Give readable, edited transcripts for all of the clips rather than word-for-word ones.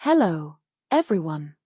Hello, everyone.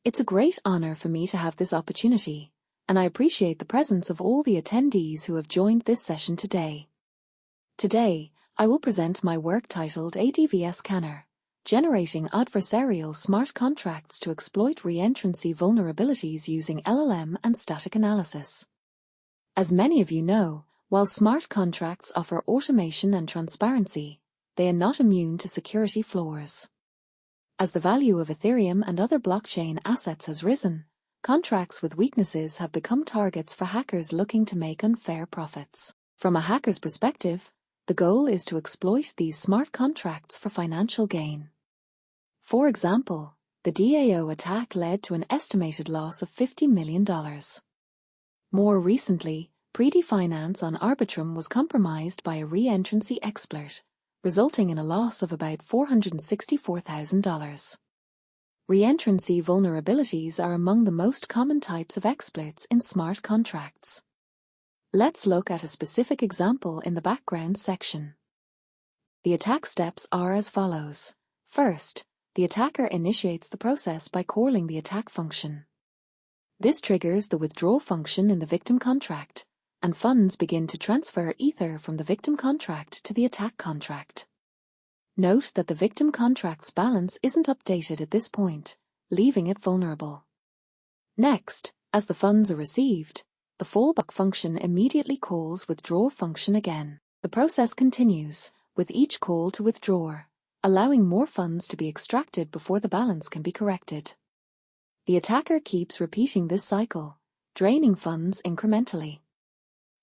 It's a great honor for me to have this opportunity, and I appreciate the presence of all the attendees who have joined this session today. Today, I will present my work titled AdvSCanner, Generating Adversarial Smart Contracts to Exploit Reentrancy Vulnerabilities Using LLM and Static Analysis. As many of you know, while smart contracts offer automation and transparency, they are not immune to security flaws. As the value of Ethereum and other blockchain assets has risen, contracts with weaknesses have become targets for hackers looking to make unfair profits. From a hacker's perspective, the goal is to exploit these smart contracts for financial gain. For example, the DAO attack led to an estimated loss of $50 million. More recently, Finance on Arbitrum was compromised by a reentrancy exploit, resulting in a loss of about $464,000. Reentrancy vulnerabilities are among the most common types of exploits in smart contracts. Let's look at a specific example in the background section. The attack steps are as follows. First, the attacker initiates the process by calling the attack function. This triggers the withdraw function in the victim contract, and funds begin to transfer Ether from the victim contract to the attack contract. Note that the victim contract's balance isn't updated at this point, leaving it vulnerable. Next, as the funds are received, the fallback function immediately calls withdraw function again. The process continues, with each call to withdraw, allowing more funds to be extracted before the balance can be corrected. The attacker keeps repeating this cycle, draining funds incrementally.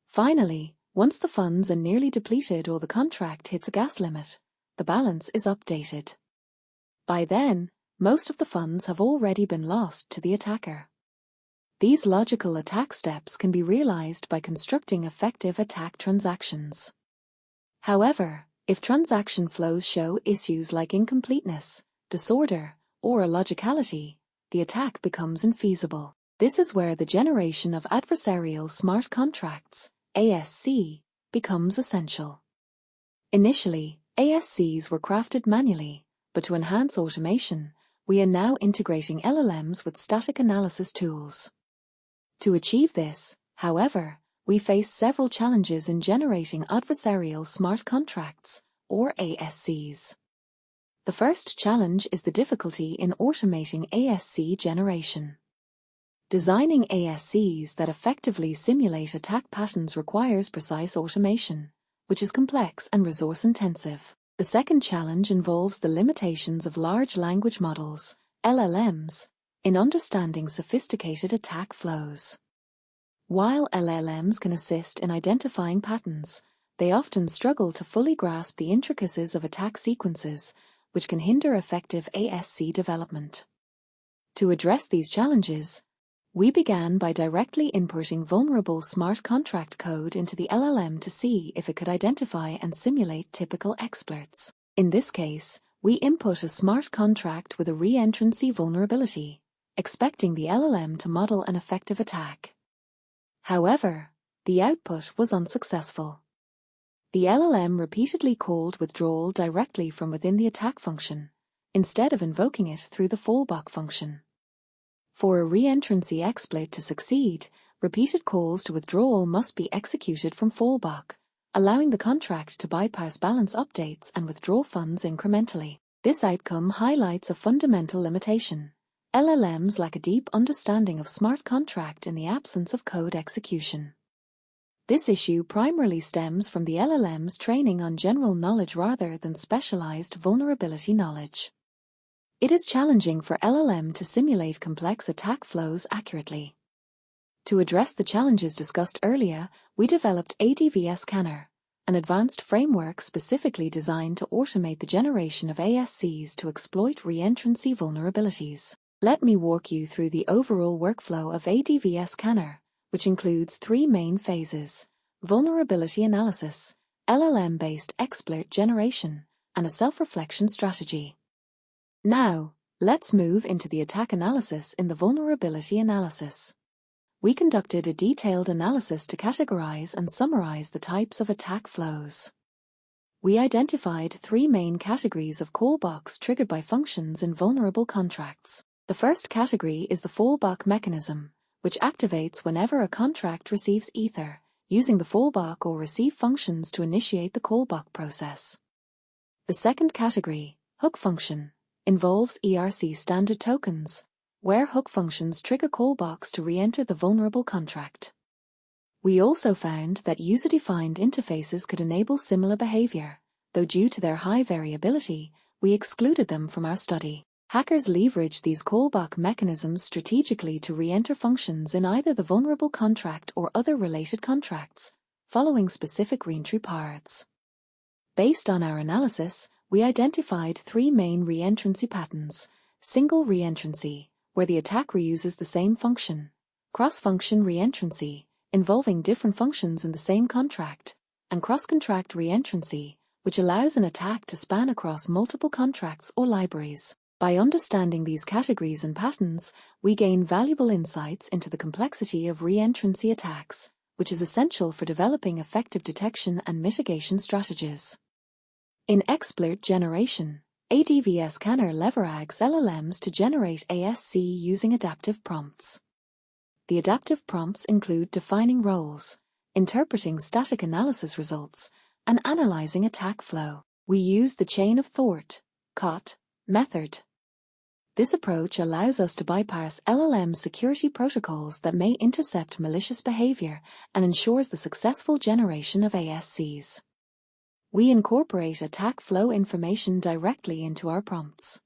Finally, once the funds are nearly depleted or the contract hits a gas limit, the balance is updated. By then, most of the funds have already been lost to the attacker. These logical attack steps can be realized by constructing effective attack transactions. However, if transaction flows show issues like incompleteness, disorder, or illogicality, the attack becomes infeasible. This is where the generation of adversarial smart contracts, ASC, becomes essential. Initially, ASCs were crafted manually, but to enhance automation, we are now integrating LLMs with static analysis tools. To achieve this, however, we face several challenges in generating adversarial smart contracts, or ASCs. The first challenge is the difficulty in automating ASC generation. Designing ASCs that effectively simulate attack patterns requires precise automation, which is complex and resource-intensive. The second challenge involves the limitations of large language models, LLMs, in understanding sophisticated attack flows. While LLMs can assist in identifying patterns, they often struggle to fully grasp the intricacies of attack sequences, which can hinder effective ASC development. To address these challenges, we began by directly inputting vulnerable smart contract code into the LLM to see if it could identify and simulate typical exploits. In this case, we input a smart contract with a reentrancy vulnerability, expecting the LLM to model an effective attack. However, the output was unsuccessful. The LLM repeatedly called withdrawal directly from within the attack function, instead of invoking it through the fallback function. For a reentrancy exploit to succeed, repeated calls to withdrawal must be executed from fallback, allowing the contract to bypass balance updates and withdraw funds incrementally. This outcome highlights a fundamental limitation. LLMs lack a deep understanding of smart contract in the absence of code execution. This issue primarily stems from the LLM's training on general knowledge rather than specialized vulnerability knowledge. It is challenging for LLM to simulate complex attack flows accurately. To address the challenges discussed earlier, we developed AdvSCanner, an advanced framework specifically designed to automate the generation of ASCs to exploit reentrancy vulnerabilities. Let me walk you through the overall workflow of AdvSCanner, which includes three main phases: vulnerability analysis, LLM-based exploit generation, and a self-reflection strategy. Now, let's move into the attack analysis in the vulnerability analysis. We conducted a detailed analysis to categorize and summarize the types of attack flows. We identified three main categories of callbacks triggered by functions in vulnerable contracts. The first category is the fallback mechanism, which activates whenever a contract receives ether, using the fallback or receive functions to initiate the callback process. The second category, hook function, involves ERC standard tokens, where hook functions trigger callbacks to re-enter the vulnerable contract. We also found that user-defined interfaces could enable similar behavior, though due to their high variability, we excluded them from our study. Hackers leverage these callback mechanisms strategically to re-enter functions in either the vulnerable contract or other related contracts, following specific reentry paths. Based on our analysis, we identified three main reentrancy patterns: single reentrancy, where the attack reuses the same function; cross-function reentrancy, involving different functions in the same contract; and cross-contract reentrancy, which allows an attack to span across multiple contracts or libraries. By understanding these categories and patterns, we gain valuable insights into the complexity of reentrancy attacks, which is essential for developing effective detection and mitigation strategies. In exploit generation, AdvSCanner leverages LLMs to generate ASC using adaptive prompts. The adaptive prompts include defining roles, interpreting static analysis results, and analyzing attack flow. We use the chain of thought (COT) method. This approach allows us to bypass LLM security protocols that may intercept malicious behavior and ensures the successful generation of ASCs. We incorporate attack flow information directly into our prompts.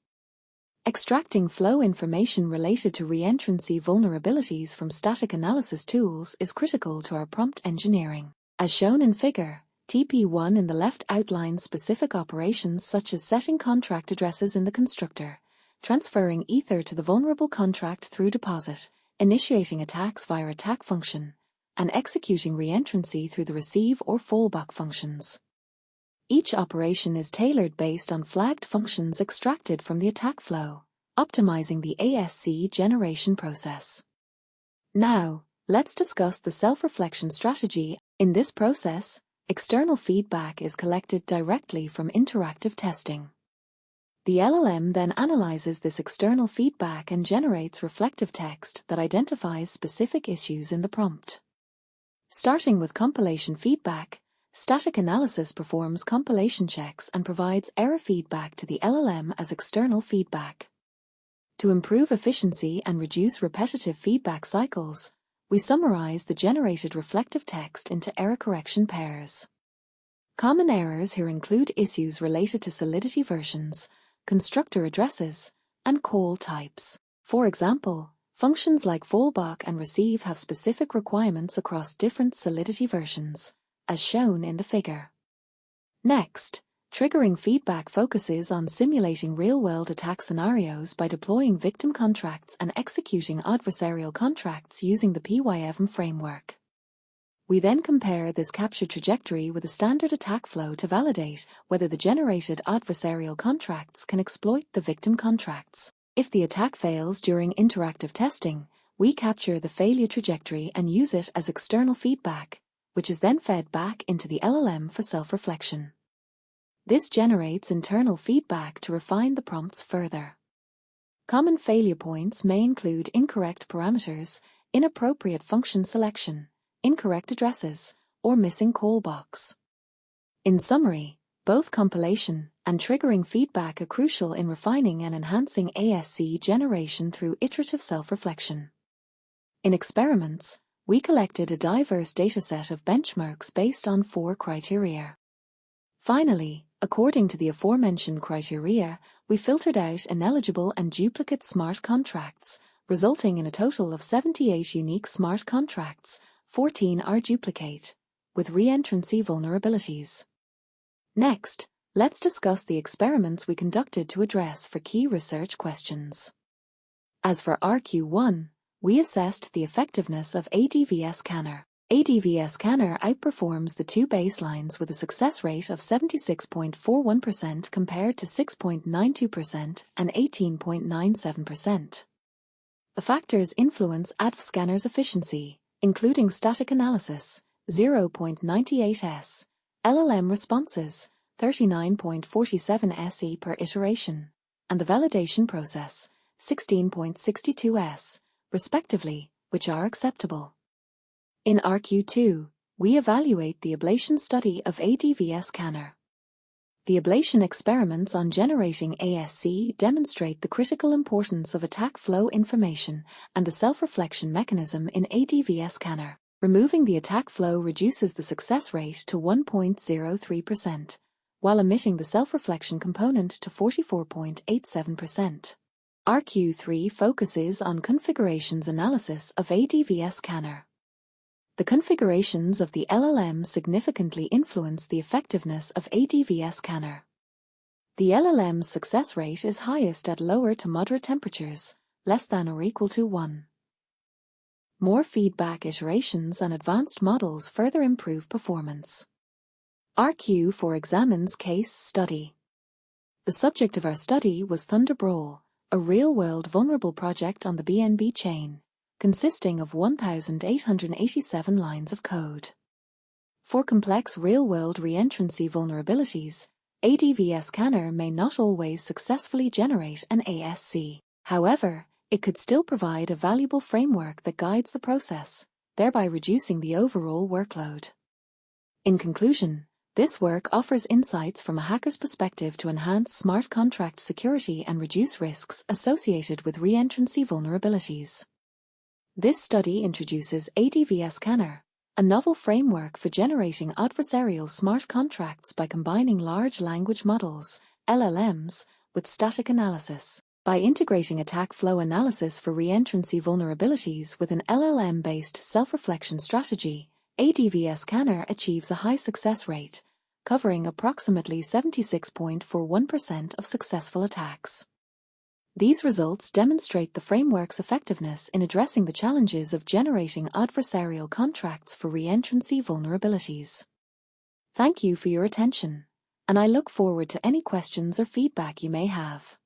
Extracting flow information related to reentrancy vulnerabilities from static analysis tools is critical to our prompt engineering. As shown in Figure, TP1 in the left outlines specific operations such as setting contract addresses in the constructor, transferring ether to the vulnerable contract through deposit, initiating attacks via attack function, and executing reentrancy through the receive or fallback functions. Each operation is tailored based on flagged functions extracted from the attack flow, optimizing the ASC generation process. Now, let's discuss the self-reflection strategy. In this process, external feedback is collected directly from interactive testing. The LLM then analyzes this external feedback and generates reflective text that identifies specific issues in the prompt. Starting with compilation feedback, static analysis performs compilation checks and provides error feedback to the LLM as external feedback. To improve efficiency and reduce repetitive feedback cycles, we summarize the generated reflective text into error correction pairs. Common errors here include issues related to solidity versions, constructor addresses, and call types. For example, functions like fallback and receive have specific requirements across different solidity versions, as shown in the figure. Next, triggering feedback focuses on simulating real-world attack scenarios by deploying victim contracts and executing adversarial contracts using the PYVM framework. We then compare this captured trajectory with a standard attack flow to validate whether the generated adversarial contracts can exploit the victim contracts. If the attack fails during interactive testing, we capture the failure trajectory and use it as external feedback, which is then fed back into the LLM for self-reflection. This generates internal feedback to refine the prompts further. Common failure points may include incorrect parameters, inappropriate function selection, incorrect addresses, or missing callbacks. In summary, both compilation and triggering feedback are crucial in refining and enhancing ASC generation through iterative self-reflection. In experiments, we collected a diverse dataset of benchmarks based on 4 criteria. Finally, according to the aforementioned criteria, we filtered out ineligible and duplicate smart contracts, resulting in a total of 78 unique smart contracts. 14 are duplicate, with reentrancy vulnerabilities. Next, let's discuss the experiments we conducted to address for key research questions. As for RQ1, we assessed the effectiveness of AdvSCanner. AdvSCanner outperforms the 2 baselines with a success rate of 76.41% compared to 6.92% and 18.97%. The factors influence AdvSCanner's efficiency, including static analysis, 0.98s, LLM responses, 39.47 SE per iteration, and the validation process, 16.62 S, respectively, which are acceptable. In RQ2, we evaluate the ablation study of AdvSCanner. The ablation experiments on generating ASC demonstrate the critical importance of attack flow information and the self-reflection mechanism in AdvSCanner. Removing the attack flow reduces the success rate to 1.03%, while omitting the self-reflection component to 44.87%. RQ3 focuses on configurations analysis of AdvSCanner. The configurations of the LLM significantly influence the effectiveness of AdvSCanner. The LLM's success rate is highest at lower to moderate temperatures, less than or equal to 1. More feedback iterations and advanced models further improve performance. RQ4 examines case study. The subject of our study was Thunderbrawl, a real-world vulnerable project on the BNB chain, consisting of 1,887 lines of code. For complex real-world reentrancy vulnerabilities, AdvSCanner may not always successfully generate an ASC. However, it could still provide a valuable framework that guides the process, thereby reducing the overall workload. In conclusion, this work offers insights from a hacker's perspective to enhance smart contract security and reduce risks associated with reentrancy vulnerabilities. This study introduces AdvSCanner, a novel framework for generating adversarial smart contracts by combining large language models, LLMs, with static analysis. By integrating attack flow analysis for reentrancy vulnerabilities with an LLM-based self-reflection strategy, AdvSCanner achieves a high success rate, covering approximately 76.41% of successful attacks. These results demonstrate the framework's effectiveness in addressing the challenges of generating adversarial contracts for reentrancy vulnerabilities. Thank you for your attention, and I look forward to any questions or feedback you may have.